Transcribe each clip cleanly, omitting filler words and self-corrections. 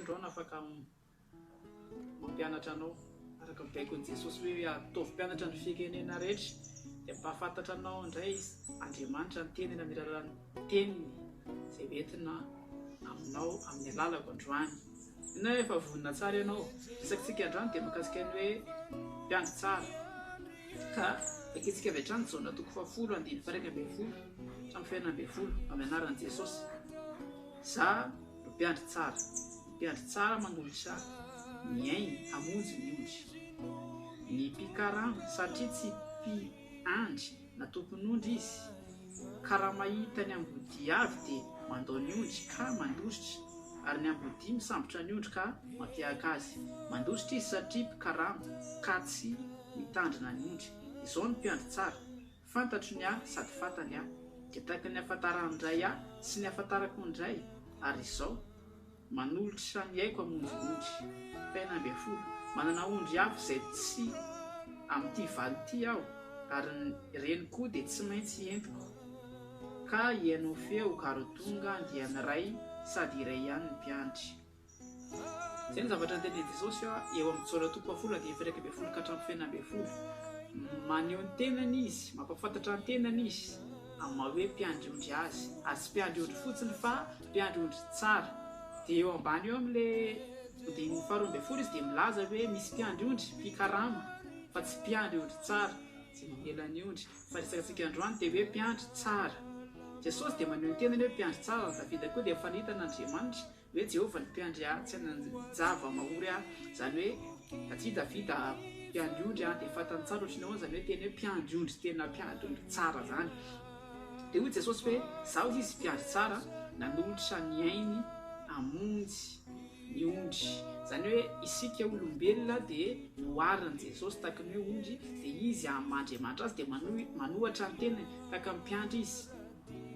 andro ao afaka mampianatra anao araka ny baikon'i Jesosy hoe ataovy mpianatra ny firenena rehetra dia mpahafantatra anao indray Andriamanitra ny teniny amin'ny alalan'ny teniny izay entina aminao amin'ny alalako androany. Na efa vonina tsara ianao resakitsika androany dia mikasika ny hoe mpiandry tsara ka akitsika avy hatrany jaona toko 10:1-20 hatramin'ny 20 amin'ny anaran'i Jesosy. Za no mpiandry tsara manolotra miainy hamonjy ny ondry, ny mpikarama satria tsy mpiandry na tompon'ondry izy, karaha mahita ny ambody avy dia mandao ny ondry ka mandositra, ary ny ambody misambotra ny ondry ka mampiaka azy. Mandositra izy satria mpikarama ka tsy mitandrina ny ondry. Izao ny mpiandry tsara, fantatro ny ahy sady fantany ahy, dia tahaka ny ahafantarany indray ahy sy ny ahafantarako indray, ary izao manolotra ny haiko hamonjy ny ondry. 20 manana ondry hafa izay tsy amin'ity valy ity aho, ary reny koa dia tsy maintsy entiko, ka hiaino feo karo tonga andiany iray sady iray ihany ny mpiandry. Izay ny zavatra nytenin'i Jesosy eo amin'ny jaona toko 10:20 ka hatramin'ny 20. Maneho ny tenany izy, mampafantatra ny tenany izy amin'ny maha hoe mpiandry ondry azy, ary tsy mpiandry ondry fotsiny fa mpiandry ondry tsara. Dia eo ambany eo amin'ilay 20 izy dia milaza hoe misy mpiandry ondry mpikarama fa tsy mpiandry ondry tsara izay mamela ny ondry. Fa resakatsika androany dia hoe mpiandry tsara. Jesosy dia maneho ny tenany hoe mpiandry tsara. Davida koa dia fanitana Andriamanitra hoe Jehovah ny mpiandry ahy, tsy nanjava mahory ahy. Zany hoe tsy Davida mpiandry ondry dia fantany tsara ohatrany zany hoe teny hoe mpiandry ondry, tena mpiandry ondry tsara zany. Dia hoy Jesosy hoe zaho izy mpiandry tsara nanolotra ny ainy hamonjy ny ondry. Zany hoe isika olombelona dia noarin'i Jesosy tahaka ny hoe ondry, dia izy Andriamanitra azy dia manohatra ny tenany tahaka ny mpiandry izy.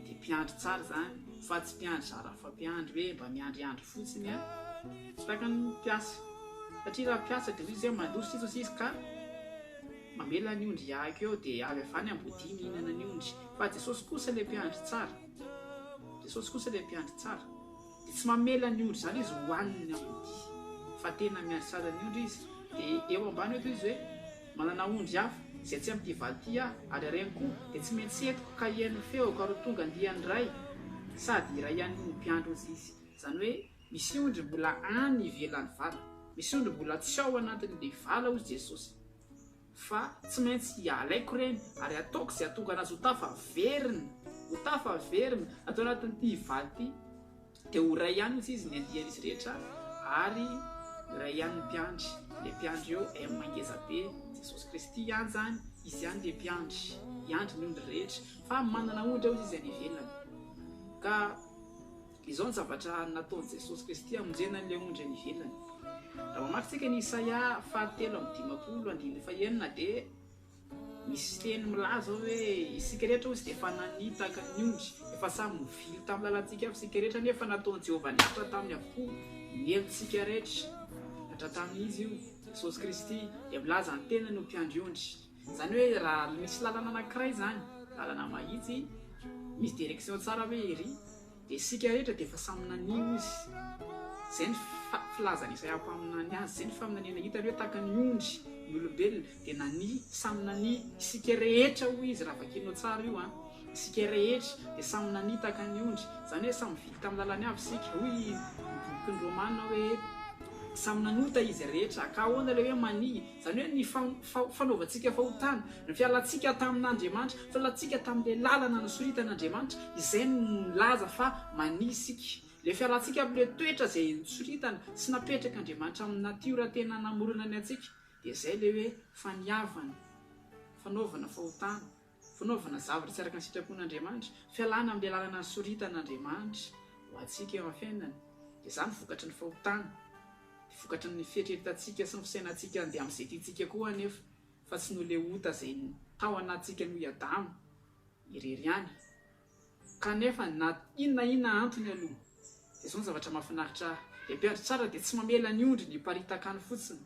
Dia mpiandry tsara zany, fa tsy mpiandry zara fa mpiandry hoe mba miandryandry fotsiny tahaka ny mpiasa. Satria raha mpiasa dia izy mandositra izy ka mamela ny ondry ahako eo dia avy avany ambody mihinana ny ondry. Fa Jesosy kosa ilay mpiandry tsara, dia tsy mamela ny ondry zany izy hohaniny ambody, fa tena miandry tsara ny ondry izy. Dia eo ambany eto izy hoe manana ondry hafa izay tsy amin'ity valy ity aho, ary reny koa dia tsy maintsy entiko, ka hiaino feo karo tonga andiany iray sady iray ihany ny mpiandry izy. Zany hoe misy ondry mbola any ivelan'ny vala, misy ondry mbola tsy ao anatin'ilay vala hozy Jesosy, fa tsy maintsy alaiko reny ary ataoko izay atonga anazy ho tafaverina, atao anatin'ity valy ity. Dia ho ray ihany izy ny andian'izy rehetra, ary ray ihany ny mpiandry. Ilay mpiandry eo mangeza be Jesosy Kristy ihany zany, izy ihany ilay mpiandry, iandry ny ondry rehetra, fa manana ondry ao izy any ivelany. Ka izao ny zavatra nataon'i Jesosy Kristy hamonjena an'ilay ondry any ivelany. Raha mamaky ny Isaia 4:5-9 dia misy teny milaza hoe isika rehetra hozy dia efa nanitaka ny ondry, efa samy mivily tamin'ny lalantsika avy isika rehetra, nefa nataon'i Jehovah niatra tamin'ny avokoa mielontsika rehetra. Niatra tamin'izy io Jesosy Kristy dia milaza ny tenany ho mpiandry ondry. Zany hoe raha misy lalana anankiray zany, lalana mahitsy, misy direction tsara hoe ery, dia isika rehetra dia efa samy nanio izy. Izay ny filazany Isaia mpaminany azy, izay ny faminaniana hitany hoe tahaka ny ondry ny olombelona dia nani, samy nani isika rehetra hoy izy. Raha vakinao tsara io isika rehetra dia samy nani tahaka ny ondry. Zany hoe samy vily tamin'ny lalany avy isika. Hoy bokin'ny Romana hoe samy nanota izy rehetra, ka ahoana ilay hoe mani, zany hoe ny fanaovantsika fahotana, ny fialantsika tamin'Andriamanitra, fialantsika tamin'ilay lalana nosoritan'Andriamanitra, izay milaza fa mani isika. Ilay fialantsika amin'ilay toetra izay nosoritana sy napetraka Andriamanitra amin'ny natiora tena namorona ny antsika, dia izay ilay hoe faniavana, fanaovana fahotana, fanaovana zavatra tsy araka ny sitrapon'Andriamanitra, fialana amin'ilay lalana nosoritan'Andriamanitra ho antsika eo amin'ny fiainana. Dia izany vokatra ny fahotana, vokatra ny fieritreretantsika sy ny fisainantsika andeha amin'izay tiantsika koa anefa, fa tsy no ilay ota izay tao anatsika noho i Adamo irery ihany. Kanefa na inona antony aloha, dia izao ny zavatra mahafinaritra. Dia mpiandry tsara dia tsy mamela ny ondry ny mparitakany fotsiny,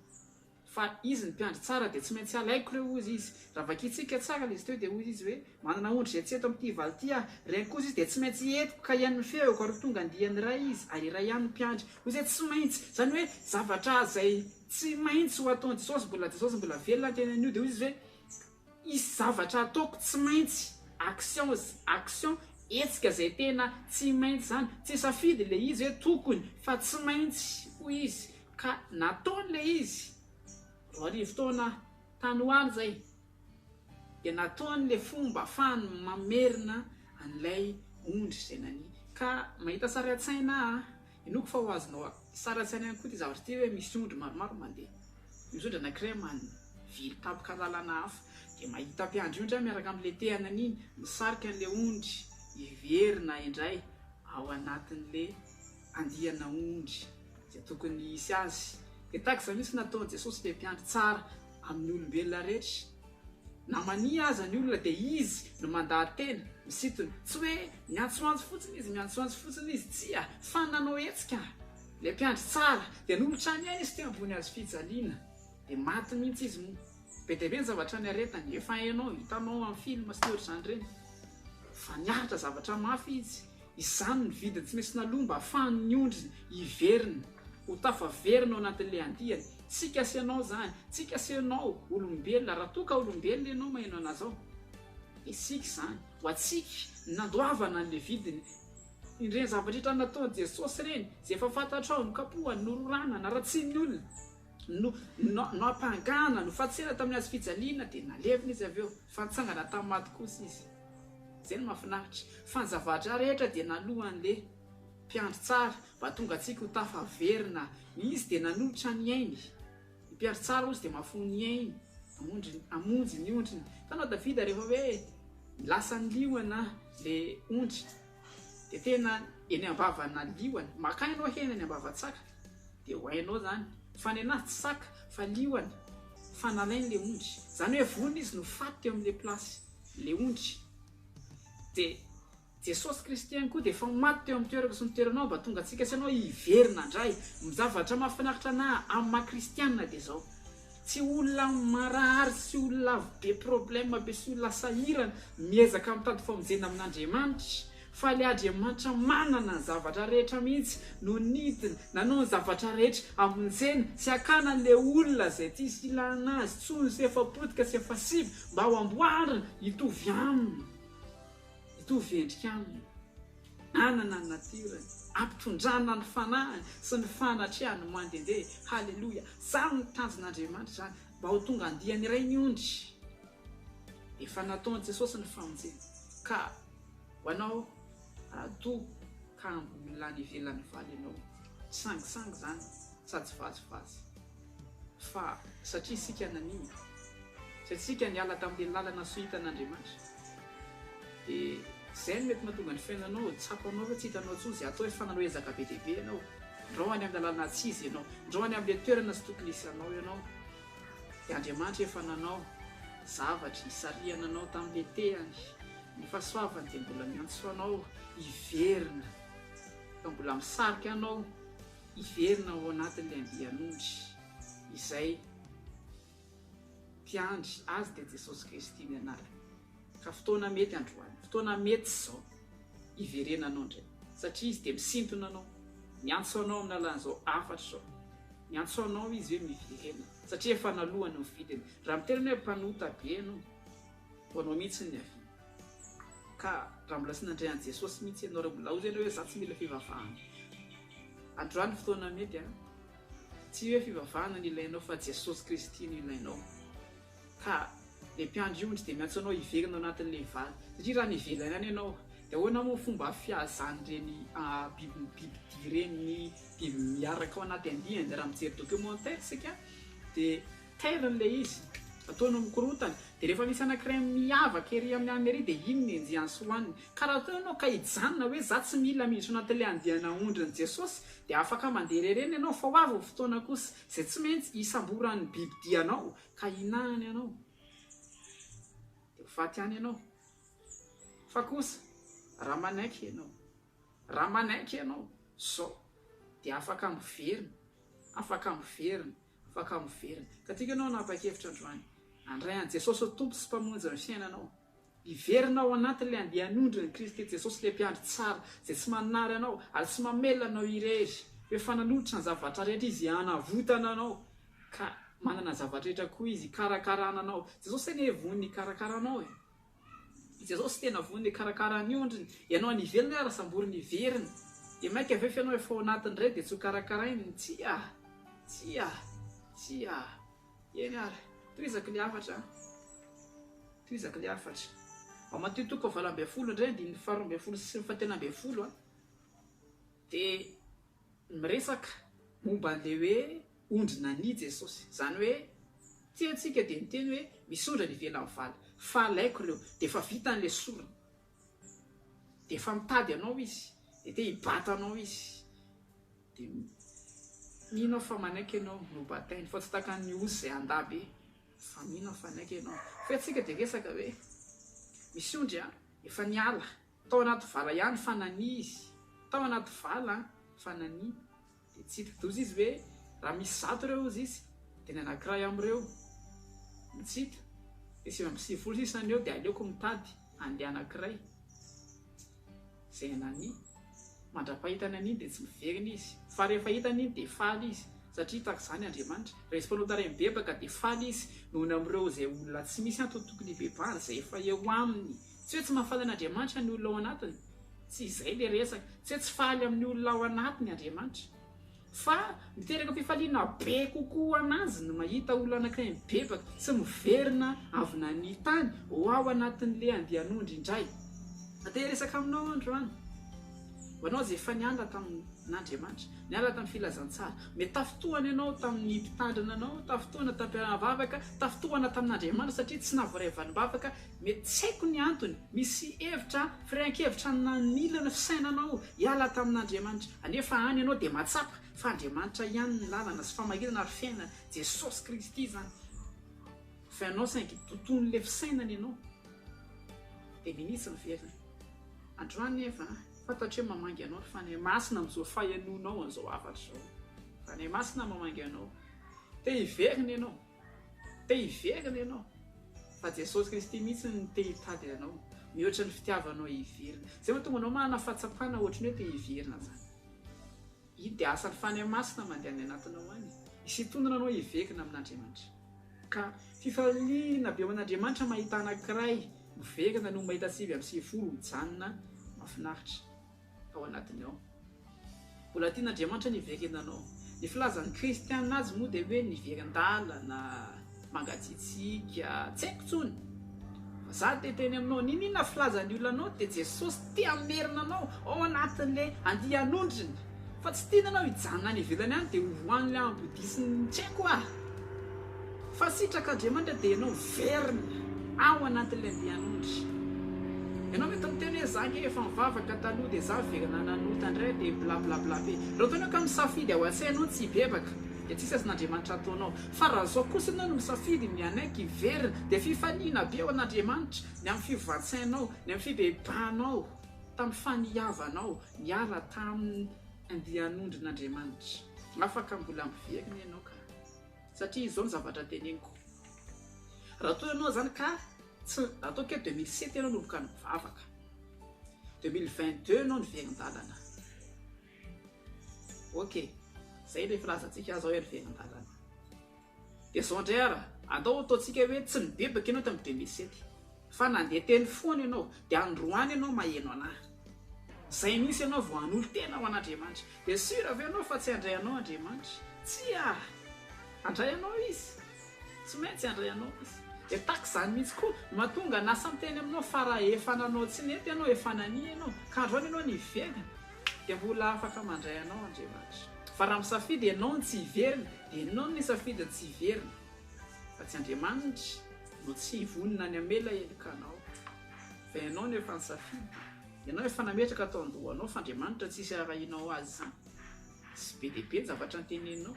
fa izy ny mpiandry tsara dia tsy maintsy alaiko reo ozy izy raha vakitsika tsara izy teo dia ozy izy hoe manana ondry zay tsy eto amin'ity valy ty reny kosa izy dia tsy maintsy etiko ka ihan'ny feoko ary tonga andiany ray izy ary iray ihany mpiandry ozy tsy maintsy zany hoe zavatra zay tsy maintsy ho ataony Jesosy mbola velona tenan'io dia ozy izy hoe isy zavatra ataoko tsy maintsy action etsika zay tena tsy maintsy zany tsy safidy le izy hoe tokony fa tsy maintsy ho izy ka nataon'le izy roarivo taona tany hoany zay dia nataon'le fomba afahany mamerina an'ilay ondry zay nany ka mahita sary an-tsaina inoko fa ho azonao sary an-tsaina ihany koa ty zavatra ty hoe misy ondry maromaro mandeha misy ondry anankiray vily tapoka lalana hafa dia mahita mpiandry ondry miaraka amin'le tehanany iny misarika an'le ondry iverina indray ao anatin'le andiana ondry zay tokony isy azy dia takisa misy nataony Jesosy le mpiandry tsara amin'ny olombelona rehetra na mania aza ny olona dia izy no mandahatena misitony tsy hoe miantsoantso fotsiny izy tsia fa nanao hetsika le mpiandry tsara dia nolotrany aina izy teo ambony azy fijaliana dia maty mihitsy izy moa be dia be ny zavatra ny aretany efa hainao hitanao amin'ny film sy ny ohatr'izany reny fa niaritra zavatra mafy izy izany ny vidiny tsy maintsy nalomba ahafahany ny ondry iverina ho tafaverina ao anatin'le andiany tsika sy ianao zany tsika sy ianao olombelona raha toa ka olombelona ianao maheno anazy ao isika zany ho atsika nandoavana n'le vidiny ireny zavatra rehetra nataony Jesosy reny zay efa fantatrao nokapohany nororanana raha tsy ny olona no ampangana no fatsera tamin'ny azy fijaliana dia nalevina izy avy eo fantsangana tamin'ny maty kosa izy zay no mahafinaritra fa ny zavatra rehetra dia nalohan'le mpiandry tsara mba tonga antsika ho tafaverina izy dia nanolotra ny ainy ny mpiandry tsara ozy dia mahafony ny ainy amonjy ny ondriny tanao Davida rehefa hoe lasa ny liona le ondry dia tena eny ambavana liona maka ianao hena ny ambavatsaka dia ho hainao zany fa ny anazy tsy saka fa liona fa nalainy le ondry zany hoe vonona izy no faty teo amin'le plasy le ondry dia Jesosy Kristy ihany koa dia efa maty teo amin'ny toerana sy ny toeranao mba tonga antsika sy anao hiverina indray mizavatra mahafinaritra na amin'ny maha-kristianina dia zao tsy olona marary sy olona be problème be sy olona sahirana miezaka mitady famonjena amin'Andriamanitra fa le Andriamanitra manana ny zavatra rehetra mihitsy no nidiny nanao ny zavatra rehetra amonjena sy akana an'le olona zay tsy isy ilana azy tsony sy efa potika sy efa sivy mba ho amboarina hitovy aminy hitovy endrika aminy anana ny natirany ampitondrana ny fanahiny sy ny fanatrehany mandendeha halleloja zany ny tanjon'Andriamanitra zany mba ho tonga andiany iray ny ondry efa nataony Jesosy ny famonjena ka ho anao rahadoa ka mbola ny ivelan'ny valy ianao sangisangy zany sady vazivazy fa satria isika naniny satria isika niala tamin'le lalana sohitan'Andriamanitra dia zay no mety mahatonga ny fiainanao tsapanao fa tsy hitanao tsozy atao hoe fananao ezaka be dehibe ianao ndroany amin'ny lalana tsy izy ianao ndroany amin'le toerana sy tokony isy anao ianao dia Andriamanitra efa nanao zavatra hisariana anao tamin'le tehany ny fahasoavany dia mbola miantso anao hiverina ka mbola misarika anao hiverina ao anatin'le andian'ondry izay mpiandry azy dia Jesosy Kristy ny anarany ka fotoana mety androany fotoana mety zao hiverenanao indray satria izy dia misintona anao miantso anao amin'ny alalan'izao afatra zao miantso anao izy hoe miverena satria efa nalohany ny vidiny raha miterana hoe mpanota be ianao ho anao mihitsy ny avy ka raha mbola sy nandray an' Jesosy mihitsy ianao raha mbola ozy ianao hoe za tsy mila fivavahana androany fotoana mety tsy hoe fivavahana ny ilainao fa Jesosy Kristy no ilainao ka le mpiandry ondry dia miantso anao hiverina ao anatin'le valy satria raha nivelana any ianao dia ahoana moa fomba fiazany reny bibidia reny ny biby miaraka ao anaty andiany raha mijery documentaire sika dia tairin'le izy ataonao mikorotany dia rehefa misy anankiray miavaka ery amin'ny Amerika dia iny ny andiany sy hoaniny ka raha ataonao ka hijanona hoe za tsy mila miditra anatin'le andiana ondriny Jesosy dia afaka mandeha rereny ianao fa ho avy fotoana kosa izay tsy maintsy hisamboran'ny bibidianao ka hinahany ianao dia faty any ianao fa kosa raha manaiky ianao zao dia afaka miverina afaka miverina ka tika ianao napakevitra androany andray an' jesosy tompo sy mpamonjy ny fiainanao iverinao anatin'le andeha hanondry ny kristy jesosy le mpiandry tsara zay tsy manary anao ary tsy mamelanao irery hoe fananolotra ny zavatra rehetra izy anavotana anao ka manana zavatra rehetra koa izy karakarana anao jesosy tena von'ny karakaranao jesosy tena von'ny karakara ny ondriny ianao anivelona raha sambory ny verina dia maika avefy ianao efa ao anatiny ray dia tsy ho karakarainy tsy eny ary toizaka le afatra ao Matthieu toko 20 indray ny 12 sy 13 dia miresaka momba an'le hoe ondrina ny Jesosy zany hoe tia antsika dia miteny hoe misondra ny vela amin'ny valy fa alaiko ireo dia efa vita an'le sorona dia efa mitady anao izy dia te hibata anao izy dia mino fa manaiky ianao no batainy fa tsy taka ny osy zay andabe fa mino fa manaiky ianao fa antsika dia resaka hoe misondry efa niala tao anaty vala ihany fanany izy tao anaty vala fanany dia tsy hitadozy izy hoe raha misy zato ireo izy izy dia ny anankiray amin'ireo mitsita dia 70 isany eo dia aleoko mitady an'le anankiray zay anany mandra-pahitana an'iny dia tsy miverina izy fa rehefa hitana iny dia faly izy satria tahaka izany Andriamanitra raha izy mpanotara mibebaka dia faly izy nohony amin'ireo zay olona tsy misy antotokony bebany zay efa eo aminy tsy hoe tsy mahafaly an'Andriamanitra ny olona ao anatiny tsy izay le resaka tsy hoe tsy faly amin'ny olona ao anatiny Andriamanitra fa miteraka fifaliana be kokoa anazy no mahita olona anankiray mibebaka sy miverina avy nany tany ho ao anatin'le andehanondry indray atea resaka aminao androany hoanao zay efa niala tamin'Andriamanitra niala tamin'ny filazantsara mety tafotohana ianao tamin'ny mpitandrina anao tafotohana tampianavavaka tafotohana tamin'Andriamanitra satria tsy navoray vanim-bavaka mety tsy haiko ny antony misy hevitra firenkevitra nanilana fisainanao hiala tamin'Andriamanitra anefa any ianao dia matsapa fa Andriamanitra ihany ny lalana sy famahinana ary fiainana Jesosy Kristy zany fa ianao saingy toton'le fisainana ianao dia minisy ny verina androany efa fantatr hoe mamangy anao fa ny masina amin'izao fahenonao an'izao afatra zao fa ny masina mamangy anao te hiverina ianao fa Jesosy Kristy mihitsy ny te hitady anao mihoatra ny fitiavanao hiverina zay mahatonga anao manana fahatsapana ohatrany hoe te hiverina zany iny dia asan'ny fany masina mandeha ny anatinao any isitonana anao hiverina amin'Andriamanitra ka fifaliana be amin'Andriamanitra mahita anankiray miverina no mahita 7 mijanona mahafinaritra ao anatiny ao mbola tian'Andriamanitra ny hiverenanao ny filazan'ny kristianina azy moa dia hoe niverin-dalana mangatsiatsika tsy haiko tsony fa za te teny aminao ninona filazan'ny olonanao dia Jesosy te hamerina anao ao anatin'le andehanondriny fa tsy tiananao hijanona any ivelany any dia hovoan'le ambodisiny tsy haiko fa sitrak'Andriamanitra dia ianao verina ao anatin'le andehanondry ianao mety miteny hoe zany efa mivavaka taloha dia za verina nanota indray dia blablabla be raha toanao ka misafidy ao an-tsainao tsy hibebaka dia tsisy azin'Andriamanitra ataonao fa raha zao kosa ianao no misafidy ny anaiky hiverina dia fifaliana be ao an'Andriamanitra ny amin'ny fivantsainao ny amin'ny fibebanao tamin'ny fanihavanao niala tamin'ny andehanondrin'Andriamanitra afaka mbola miverina ianao ka satria izao ny zavatra teneniko raha toa ianao zany ka tsy ataoko hoe 2007 ianao nomboka ny mivavaka 2022 ianao ny verin-dalana ok zay le filazantsika azo hoe ny verin-dalana dia zao indray ara andao ataontsika hoe tsy nibebaka ianao tamin'ny 2007 fa nandeha teny foana ianao dia androany ianao maheno anahy zay misy ianao vao hanolo tena ao an'Andriamanitra dia sura avy ianao fa tsy handray anao Andriamanitra tsy handray anao izy tsy maintsy handray anao izy dia taka izany mihitsy koa mahatonga nasa miteny aminao fa raha efa nanao tsy nety ianao efa nania ianao ka androany ianao niverina dia mbola afaka mandray anao Andriamanitra fa raha misafidy ianao ny tsy hiverina dia ianao ny safidy ny tsy hiverina fa tsy Andriamanitra no tsy hivonina ny amela elikanao fa ianao no efa nisafidy ianao efa nametraka atao andohanao fa Andriamanitra tsisy arahinao azy zany sy be dehibe ny zavatra nyteneninao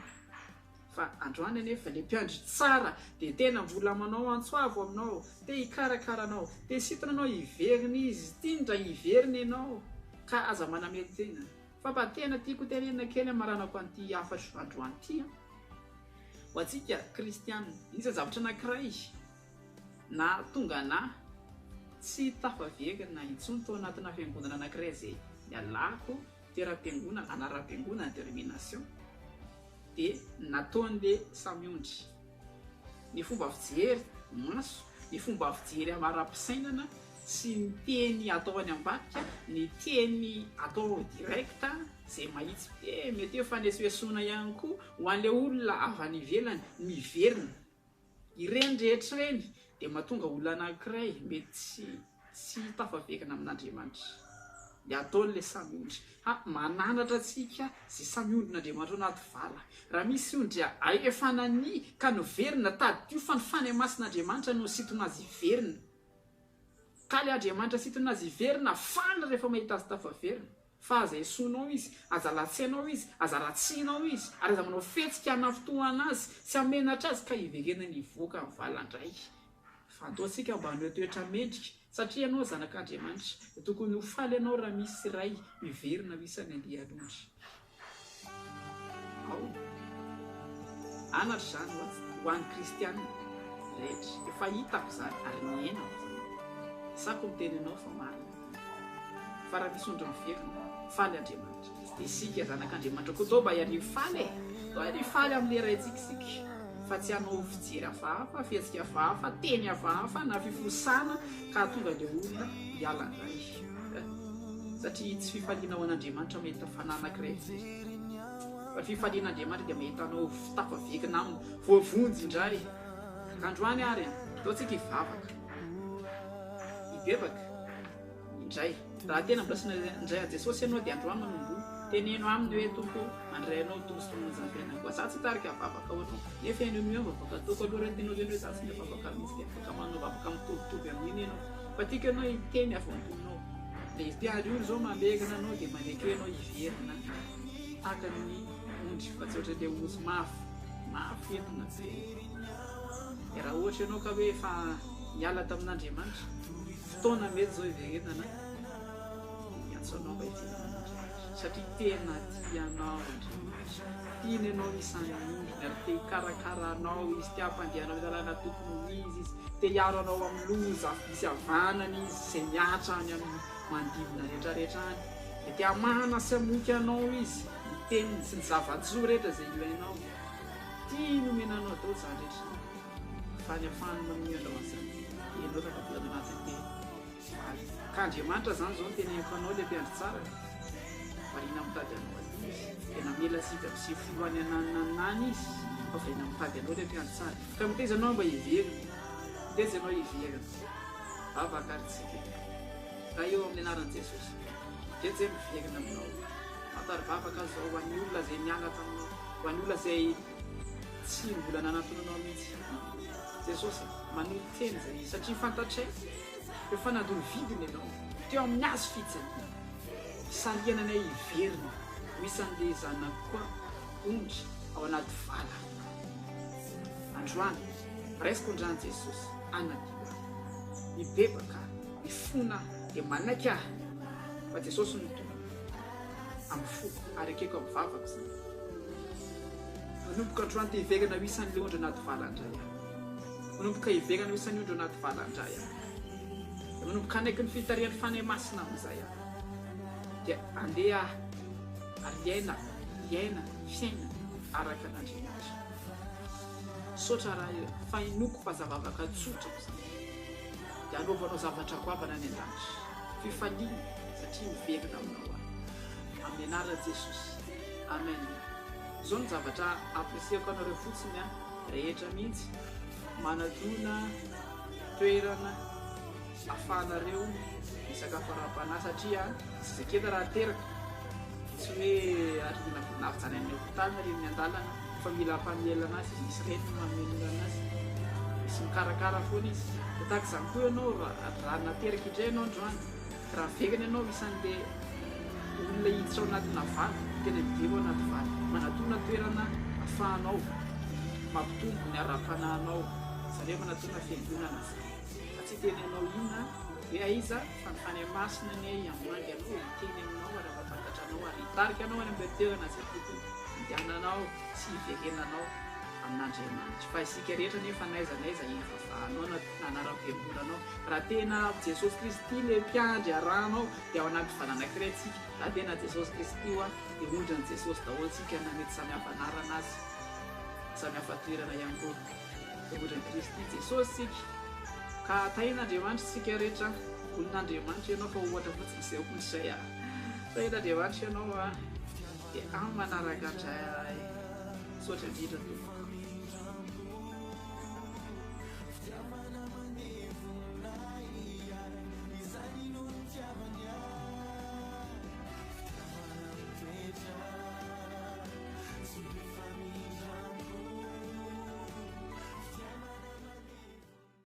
fa androany anefa le mpiandry tsara dia tena mbola manao antsoavo aminao te hikarakaranao te sitonanao hiverina izy tindra hiverina ianao ka aza manamely tena fa mba tena tiako tenenina kely amaranako an'ity afatra androany ity ho antsika kristianina inisy zavatra anankiray na tonga na tsy tafavekana intsony tao anatina fiangonana anankiray zay mialako toeram-piangonana anaram-piangonana détermination dia nataon'le samyondry ny fomba fijery maso ny fomba fijery amara-pisainana sy ny teny atao any ambadika ny teny atao direkta zay mahitsy be mety eo fanesoesona ihany koa ho an'le olona avy any ivelany miverina ireny rehetra ireny dia mahatonga olona anankiray mety tsy tafavekana amin'Andriamanitra le ataon'le samyondry mananatra antsika zay samyondrin'Andriamanitra anaty vala raha misy ondry efa nany ka noverina tadio fa ny fany masin'Andriamanitra no sitona azy iverina ka le Andriamanitra sitona azy iverina fana rehefa mahita azy tafaverina fa aza esoinao izy aza latsainao izy aza ratsianao izy ary aza manao fetsika hanafitohana azy sy amenatra azy ka hiverena ny voaka ny valandray fa ataontsika mba haneo toetra mendrika satria ianao zanak'Andriamanitra tokony ho faly ianao raha misy ray miverina isany andeha alondry anatra zany ho an'ny kristianina rehetra efa hitako zany ary miainako sako miteny ianao fa marina fa raha misy ondry miverina faly Andriamanitra dia isika zanak'Andriamanitra koa tao mba hiarivo faly tao hiarivo faly amin'le raitsikisika fa tsy hanao fijery hafahafa fihetsika hafahafa teny hafahafa na fifosana ka tonga le olona hialandray satria tsy fifaliana ho an'Andriamanitra mahita fananankiray fa fifalian'Andriamanitra dia mahitanao tafavekana aminy voavonjy indray androany ary ataontsika hivavaka hibebaka indray raha tena mbolasina indray a Jesosy ianao dia androany manombo teneno aminy hoe tompo andrainao tomositomonazampiainako za tsy tarika vavaka oanao nefa eneno eo vavaka ataoko aloha raha tenao zany hoe za tsy le vavaka misy afaka manao vavaka mitovitovy amin'iny ianao fa tika ianao hiteny avamponao le tiario zao mamekana anao dia maneko ianao hiverina taka ny ondry fa tsy ohatra le ozy mafy entina be raha ohatra ianao ka hoe efa miala tamin'Andriamanitra fotoana mety zao hiverenana iantsoanao mba hitinana satria tena tianao Andriamanitra tiany ianao isan'ondry ary te hikarakaranao izy te hampandehanao lalàna tokony izy te hiaro anao amin'ny loza misy havanana izy zay miatra any amin'ny mandivona rehetrarehetra any dia te hamana sy hamoky anao izy ny teniny sy ny zava-tsoa rehetra zay ilainao tia nomenanao atao zany rehetra fa ny afahany manomenao azany ianao takabolana anatin'le valy ka Andriamanitra zany zao nyteneniko anao le mpiandry tsara varina mitady anao azy dia namela sivy folo any ananany izy fa varina mitady anao le mpiandry tsara ka miteza anao mba hiverina miteza anao hiverina vavakaritsika raha eo amin'ny anaran'i Jesosy jeje miverina aminao matary vavaka zao ho an'ny olona zay miala taminao ho an'ny olona zay tsy mbola nanatonanao mihitsy Jesosy manohy teny zay satria fantatray efa nadony vidiny ianao teo amin'ny azo fitsany salianana hiverina ho isan'le zanako koa ondry ao anaty vala androany raisiko ondrany Jesosy anadio mibebaka mifona dia manaiky ahy fa Jesosy no tompoko amin'ny foko ary akeko amin'ny vavako zany manomboka androany te hiverina ho isan'le ondry anaty vala andray manomboka hiverina ho isan'ny ondry anaty vala andray dia manomboka anaiky ny fitarian'ny fanahy masina amin'izay dia andeha ary hiaina fiaina araka an'Andriamanitra sotra raha fa inoko fa zavavaka tsotrako zany dia anaovanao zavatra goavana any an-danitra fifaliana satria miverina aminao amin'ny anaran'i Jesosy amen zao ny zavatra apresiako anareo fotsiny rehetra mihitsy manadona toerana ahafahanareo misakafo ara-panahy satria tsy zaketa raha teraka tsy hoe arina voninahitra zany amin'ny hopitaly na reny an-dalana fa mila mpamelana azy izy misy reny mamelana azy misy mikarakara foana izy da tahaka izany koa ianao raha nateraka indray ianao androany raha verina ianao isan'le olona hiditra ao anatina valy tena midiro ao anaty valy manatona toerana ahafahanao mampitombo ny ara-panahinao zareo manatona fiangonana zany fa tsy teny ianao inona hoe aiza fa ny fany masina ny hamangy anao hiteny aminao ary afafantatra anao ary hitarika anao any amin'ny toerana zay tokony hidiananao sy hiverenanao amin'andriamanitra fa isika rehetra nefa naizanaiza efavanao nanara-piangonanao raha tena jesosy kristy le mpiandry aranao dia ao anampyvananankiray tsika raha tena jesosy kristy io a dia ondriny jesosy daholo tsika na mety samihafa anarana azy samihafa toerana ihany koa dia ondriny kristy jesosy tsika ka tahin'andriamanitra tsika rehetra olon'andriamanitra ianao fa ohatra fotsiny izay olosay a tahin'andriamanitra ianao a dia amin'ny manaraka andray sotra indrindra